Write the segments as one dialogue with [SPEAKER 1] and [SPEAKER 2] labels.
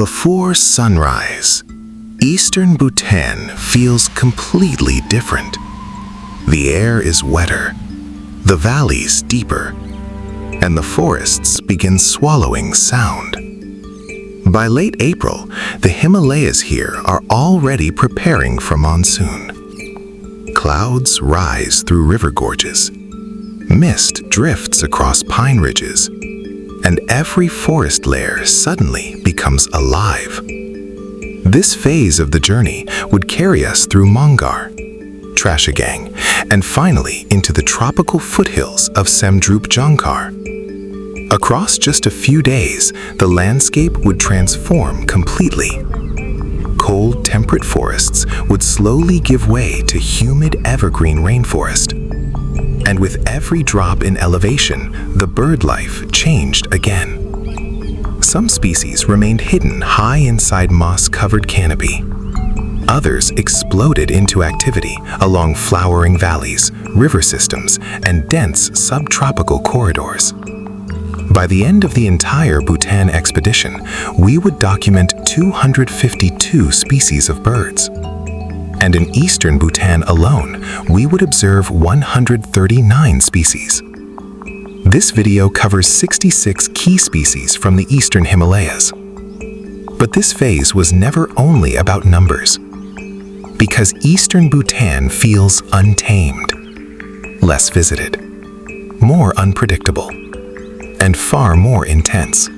[SPEAKER 1] Before sunrise, Eastern Bhutan feels completely different. The air is wetter, the valleys deeper, and the forests begin swallowing sound. By late April, the Himalayas here are already preparing for monsoon. Clouds rise through river gorges, mist drifts across pine ridges, and every forest layer suddenly becomes alive. This phase of the journey would carry us through Mongar, Trashigang, and finally into the tropical foothills of Samdrup Jongkhar. Across just a few days, the landscape would transform completely. Cold, temperate forests would slowly give way to humid evergreen rainforest. And with every drop in elevation, the bird life changed again. Some species remained hidden high inside moss-covered canopy. Others exploded into activity along flowering valleys, river systems, and dense subtropical corridors. By the end of the entire Bhutan expedition, we would document 252 species of birds. And in eastern Bhutan alone, we would observe 139 species. This video covers 66 key species from the eastern Himalayas. But this phase was never only about numbers, because eastern Bhutan feels untamed, less visited, more unpredictable, and far more intense.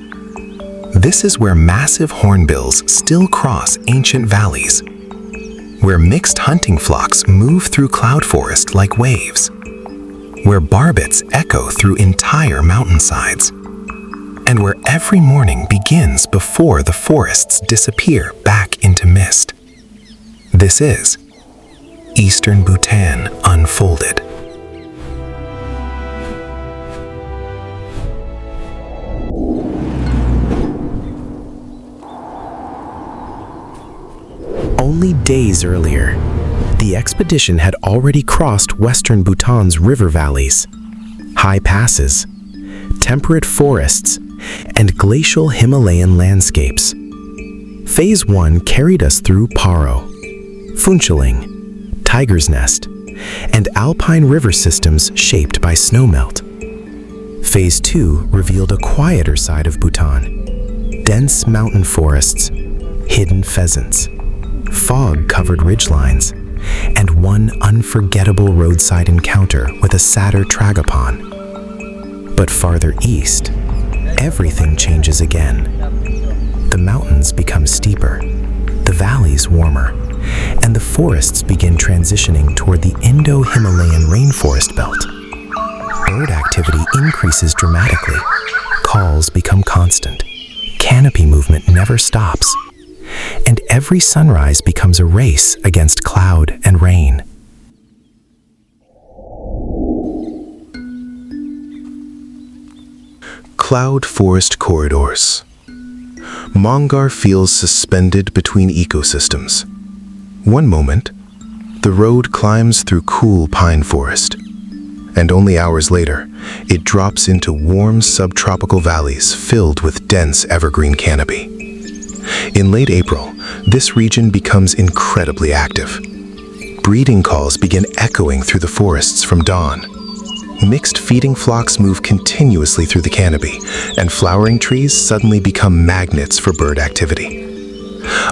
[SPEAKER 1] This is where massive hornbills still cross ancient valleys, where mixed hunting flocks move through cloud forest like waves, where barbets echo through entire mountainsides, and where every morning begins before the forests disappear back into mist. This is Eastern Bhutan Unfolded. Only days earlier, the expedition had already crossed western Bhutan's river valleys, high passes, temperate forests, and glacial Himalayan landscapes. Phase 1 carried us through Paro, Phuentsholing, Tiger's Nest, and alpine river systems shaped by snowmelt. Phase 2 revealed a quieter side of Bhutan, dense mountain forests, hidden pheasants, fog-covered ridgelines, and one unforgettable roadside encounter with a satyr tragapan. But farther east, everything changes again. The mountains become steeper, the valleys warmer, and the forests begin transitioning toward the Indo-Himalayan rainforest belt. Bird activity increases dramatically, calls become constant, canopy movement never stops, and every sunrise becomes a race against cloud and rain. Cloud forest corridors. Mongar feels suspended between ecosystems. One moment, the road climbs through cool pine forest, and only hours later, it drops into warm subtropical valleys filled with dense evergreen canopy. In late April, this region becomes incredibly active. Breeding calls begin echoing through the forests from dawn. Mixed feeding flocks move continuously through the canopy, and flowering trees suddenly become magnets for bird activity.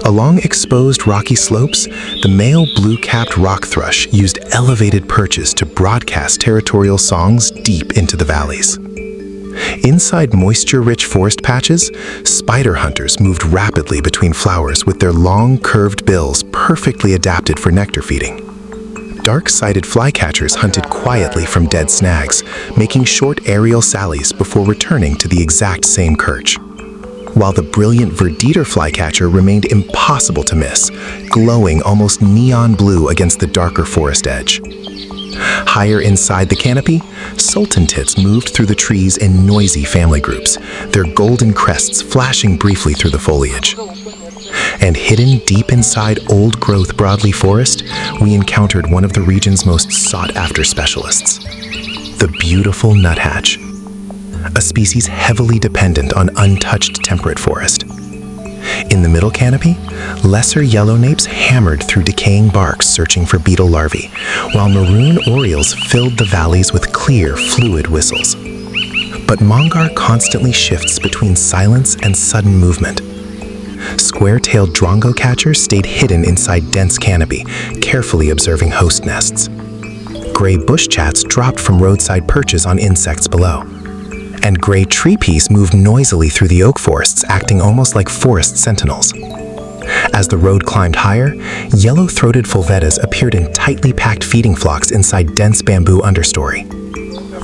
[SPEAKER 1] Along exposed rocky slopes, the male blue-capped rock thrush used elevated perches to broadcast territorial songs deep into the valleys. Inside moisture-rich forest patches, spider hunters moved rapidly between flowers with their long, curved bills perfectly adapted for nectar feeding. Dark-sided flycatchers hunted quietly from dead snags, making short aerial sallies before returning to the exact same perch. While the brilliant verditer flycatcher remained impossible to miss, glowing almost neon blue against the darker forest edge. Higher inside the canopy, sultan tits moved through the trees in noisy family groups, their golden crests flashing briefly through the foliage. And hidden deep inside old-growth broadleaf forest, we encountered one of the region's most sought-after specialists, the beautiful nuthatch, a species heavily dependent on untouched temperate forest. In the middle canopy, lesser yellownapes hammered through decaying barks searching for beetle larvae, while maroon orioles filled the valleys with clear, fluid whistles. But Mongar constantly shifts between silence and sudden movement. Square-tailed drongo catchers stayed hidden inside dense canopy, carefully observing host nests. Gray bush chats dropped from roadside perches on insects below. And gray tree peas moved noisily through the oak forests, acting almost like forest sentinels. As the road climbed higher, yellow-throated fulvetas appeared in tightly packed feeding flocks inside dense bamboo understory.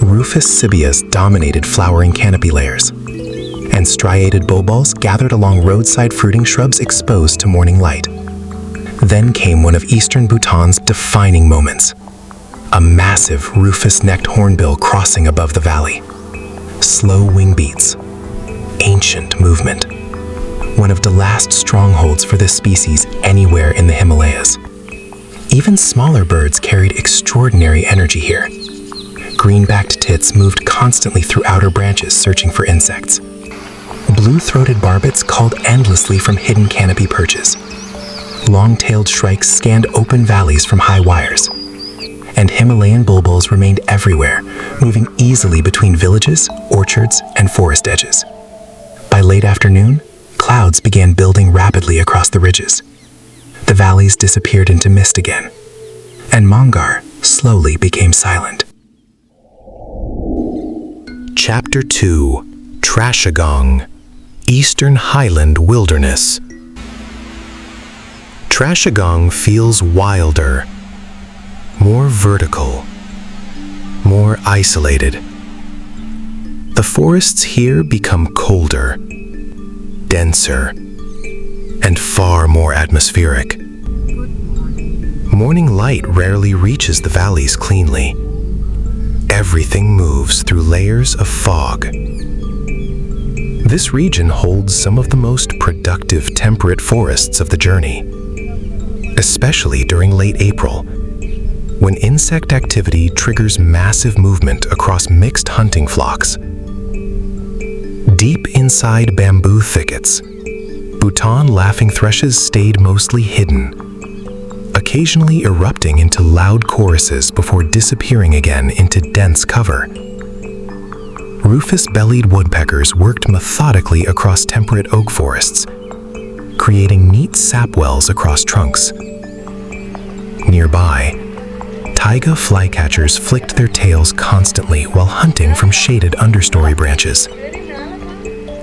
[SPEAKER 1] Rufous-necked dominated flowering canopy layers, and striated bulbuls gathered along roadside fruiting shrubs exposed to morning light. Then came one of Eastern Bhutan's defining moments. A massive Rufous-necked Hornbill crossing above the valley. Slow wing beats. Ancient movement. One of the last strongholds for this species anywhere in the Himalayas. Even smaller birds carried extraordinary energy here. Green-backed tits moved constantly through outer branches searching for insects. Blue-throated barbets called endlessly from hidden canopy perches. Long-tailed shrikes scanned open valleys from high wires. And Himalayan bulbuls remained everywhere, moving easily between villages, orchards, and forest edges. By late afternoon, clouds began building rapidly across the ridges. The valleys disappeared into mist again, and Mongar slowly became silent. Chapter 2: Trashigang, Eastern Highland Wilderness. Trashigang feels wilder, more vertical, more isolated. The forests here become colder, denser, and far more atmospheric. Morning light rarely reaches the valleys cleanly. Everything moves through layers of fog. This region holds some of the most productive temperate forests of the journey, especially during late April, when insect activity triggers massive movement across mixed hunting flocks. Deep inside bamboo thickets, Bhutan laughing thrushes stayed mostly hidden, occasionally erupting into loud choruses before disappearing again into dense cover. Rufous-bellied woodpeckers worked methodically across temperate oak forests, creating neat sap wells across trunks. Nearby, taiga flycatchers flicked their tails constantly while hunting from shaded understory branches.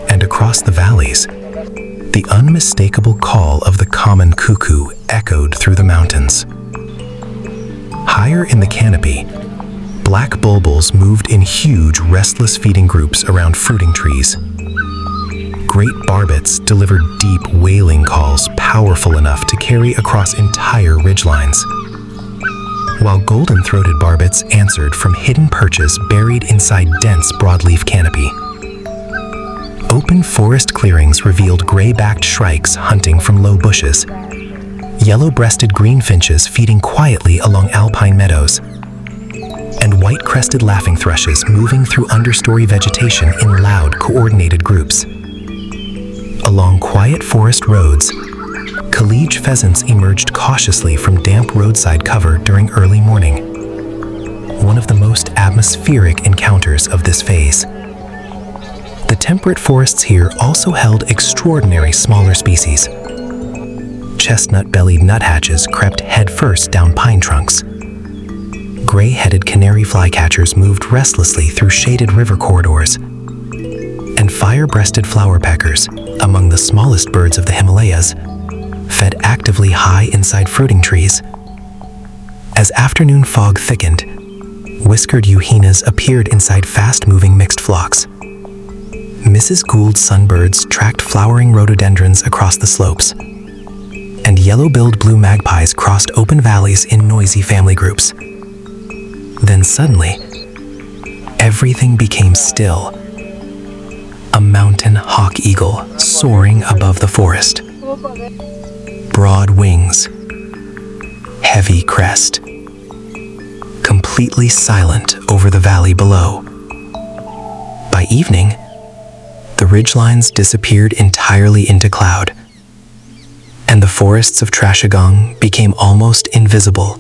[SPEAKER 1] And across the valleys, the unmistakable call of the common cuckoo echoed through the mountains. Higher in the canopy, black bulbuls moved in huge, restless feeding groups around fruiting trees. Great barbets delivered deep, wailing calls powerful enough to carry across entire ridgelines, while golden-throated barbets answered from hidden perches buried inside dense broadleaf canopy. Open forest clearings revealed gray-backed shrikes hunting from low bushes, yellow-breasted greenfinches feeding quietly along alpine meadows, and white-crested laughing thrushes moving through understory vegetation in loud, coordinated groups. Along quiet forest roads, Kalige pheasants emerged cautiously from damp roadside cover during early morning, one of the most atmospheric encounters of this phase. The temperate forests here also held extraordinary smaller species. Chestnut-bellied nuthatches crept headfirst down pine trunks. Gray-headed canary flycatchers moved restlessly through shaded river corridors. And fire-breasted flowerpeckers, among the smallest birds of the Himalayas, fed actively high inside fruiting trees. As afternoon fog thickened, whiskered euhenas appeared inside fast-moving mixed flocks. Mrs. Gould's sunbirds tracked flowering rhododendrons across the slopes, and yellow-billed blue magpies crossed open valleys in noisy family groups. Then suddenly, everything became still. A mountain hawk eagle soaring above the forest. Broad wings, heavy crest, completely silent over the valley below. By evening, the ridgelines disappeared entirely into cloud,
[SPEAKER 2] and the forests of Trashigang became almost invisible.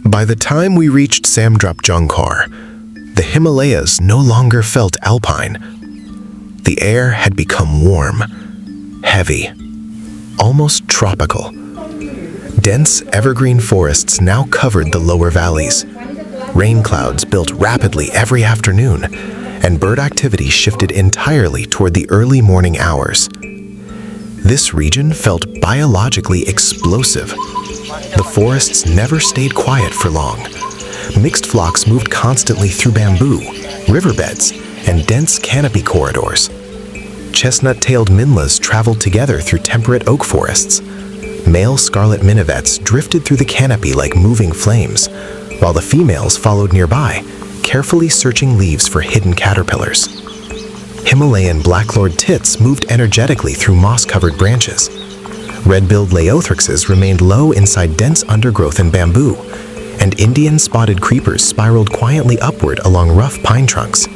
[SPEAKER 1] By the time we reached Samdrup Jongkhar, the Himalayas no longer felt alpine. The air had become warm, heavy, almost tropical. Dense evergreen forests now covered the lower valleys. Rain clouds built rapidly every afternoon, and bird activity shifted entirely toward the early morning hours. This region felt biologically explosive. The forests never stayed quiet for long. Mixed flocks moved constantly through bamboo, riverbeds, and dense canopy corridors. Chestnut-tailed minlas traveled together through temperate oak forests. Male scarlet minivets drifted through the canopy like moving flames, while the females followed nearby, carefully searching leaves for hidden caterpillars. Himalayan blacklord tits moved energetically through moss-covered branches. Red-billed Laothrixes remained low inside dense undergrowth and bamboo, and Indian spotted creepers spiraled quietly upward along rough pine trunks.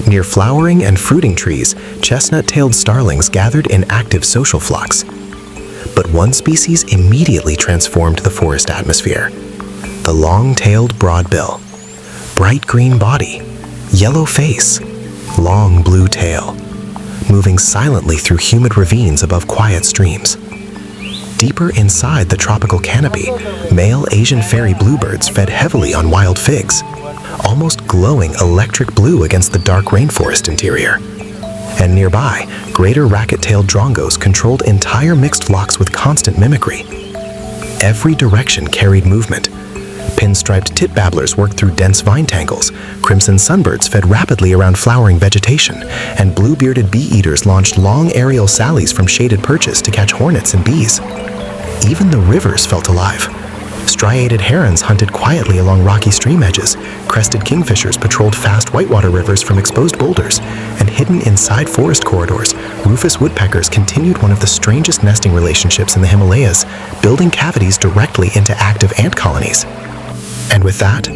[SPEAKER 1] Near flowering and fruiting trees, chestnut-tailed starlings gathered in active social flocks. But one species immediately transformed the forest atmosphere: the long-tailed broadbill. Bright green body, yellow face, long blue tail, moving silently through humid ravines above quiet streams. Deeper inside the tropical canopy, male Asian fairy bluebirds fed heavily on wild figs, almost glowing electric blue against the dark rainforest interior. And nearby, greater racket-tailed drongos controlled entire mixed flocks with constant mimicry. Every direction carried movement. Pinstriped tit babblers worked through dense vine tangles, crimson sunbirds fed rapidly around flowering vegetation, and blue-bearded bee-eaters launched long aerial sallies from shaded perches to catch hornets and bees. Even the rivers felt alive. Striated herons hunted quietly along rocky stream edges, crested kingfishers patrolled fast whitewater rivers from exposed boulders, and hidden inside forest corridors, rufous woodpeckers continued one of the strangest nesting relationships in the Himalayas, building cavities directly into active ant colonies. And with that,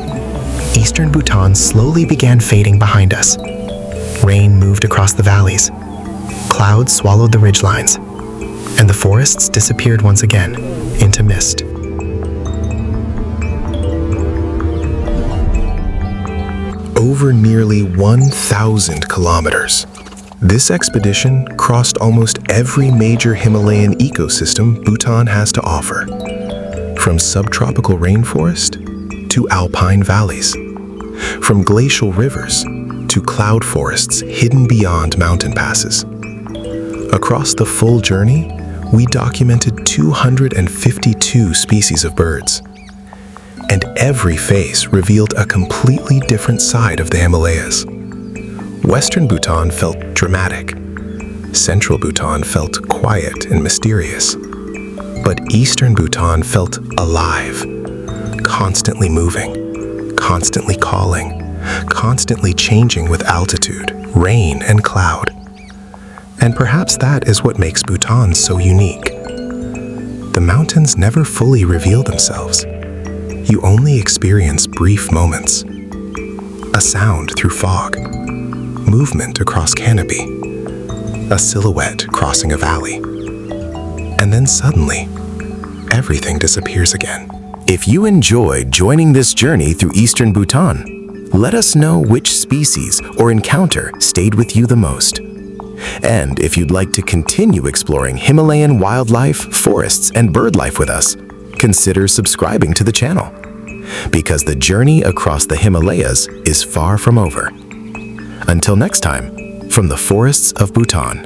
[SPEAKER 1] Eastern Bhutan slowly began fading behind us. Rain moved across the valleys. Clouds swallowed the ridgelines, and the forests disappeared once again into mist. Over nearly 1,000 kilometers, this expedition crossed almost every major Himalayan ecosystem Bhutan has to offer, from subtropical rainforest to alpine valleys, from glacial rivers to cloud forests hidden beyond mountain passes. Across the full journey, we documented 252 species of birds, and every face revealed a completely different side of the Himalayas. Western Bhutan felt dramatic. Central Bhutan felt quiet and mysterious. But Eastern Bhutan felt alive, constantly moving, constantly calling, constantly changing with altitude, rain, and cloud. And perhaps that is what makes Bhutan so unique. The mountains never fully reveal themselves. You only experience brief moments. A sound through fog, movement across canopy, a silhouette crossing a valley. And then suddenly, everything disappears again. If you enjoyed joining this journey through Eastern Bhutan, let us know which species or encounter stayed with you the most. And if you'd like to continue exploring Himalayan wildlife, forests, and bird life with us, consider subscribing to the channel, because the journey across the Himalayas is far from over. Until next time, from the forests of Bhutan.